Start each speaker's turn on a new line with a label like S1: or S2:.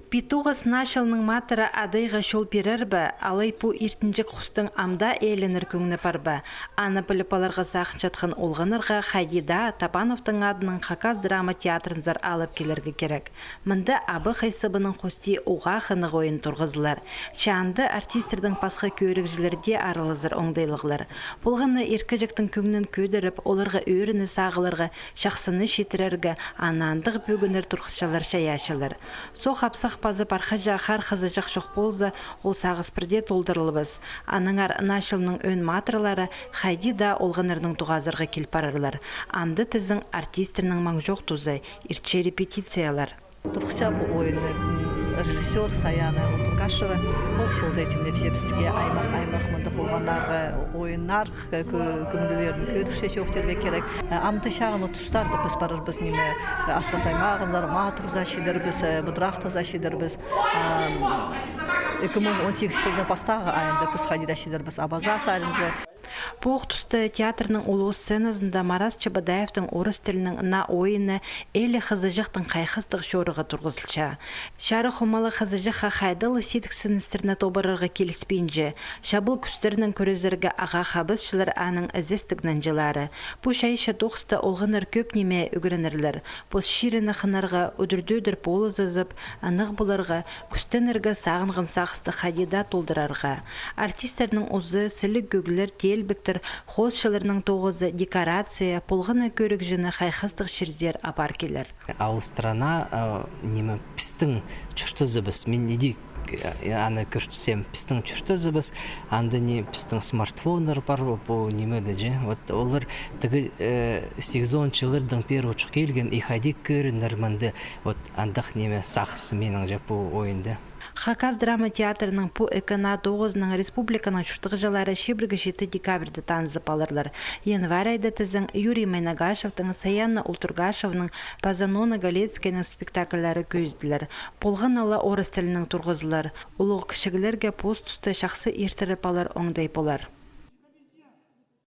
S1: Питуғас нашылның матыра адайға шол перербі, алай пу иртінжік құстың амда әйленір көңні парбы. Аны біліпаларға сақын жатқан олғанырға Хайдида Табановтың адының Хакас драма театрынзар алып келерге керек. Мында абы қайсыбының қости оға қынық ойын тұрғызылар. Шанды артистердің пасқа көрікжілерде арылызыр оңдайлығылар. Болғаны еркежіктің көңнін көдіріп, оларға өріні сағыларға, шақсыны шетірерге, анандық бөгінер тұрғызшалар шаяшылар. Со қапсақ пазы пархажа қар қызы жақ жоқ болза, ол сағыз бірде толдырылыбыз. Аныңар нашылының өн матырлары Хайдида олғанырның туғазырға келпарырлар. Анды тізің артистерінің маң жоқ тузы, иртше репетициялар.
S2: Туркча бұл ойыны режиссер Саяна Утургашева бұл шыл зәйтімде бізге аймақ мұнды қолғандарға ойынар көңділерін көдікше шөктерге керек. Амты шағыны тұстарды біз барырбыз неме асқа саймағындар, матур зашидер біз, бұдырақты зашидер біз. 2018 жылдың бастағы айында біз Хайдида шидер біз абаза сарынды.
S1: Бұқ тұсты театрның ұлы сценасында Марас Чабадаевтың орыс тілінің на ойыны әлі қызыжықтың қайқыстық шорыға тұрғызылша. Шары құмалы қызыжыққа қайдылы сетік сіністеріне тобырырға келіспейінже, шабыл күстерінің көрезіргі аға қабызшылар аның ізістігнен жылары. Бұ шайша тоқысты олғыныр көп неме үгірінерлер. Бұ ширіні қынарға өдірді-өдір полы зызып, анық бұларға күстенергі сағынғын сақысты Хайдида толдырарға. Артистерінің ұзы, сілік гөгілер біктір, қосшыларының тоғызы декорация, полғына көрік жыны қайқыстық шердер апар келер.
S3: Ал страна немі пістің чүртізі біз, мен неде аны көрсем пістің чүртізі біз, анды не пістің смартфонлар бар, бұл немеді же. Олар тігі 8-10 жылырдың пер ұчық келген, ихадик көрінер мінді, андық неме сақсы менің жап бұл ойынды.
S1: Хакас драма театрының по экана 9-ның республиканың шуштығы жылары шебіргі 7 декабрді танызып алырлар. Январь айда тізің Юрий Майнагашевтың, Саянна Ултургашевның, Пазанона Галецкайның спектакльлары көзділер. Полған ала орыс тілінің тұрғызылар. Улық кішігілерге пост тұсты шақсы ертіріп алар оңдай болар.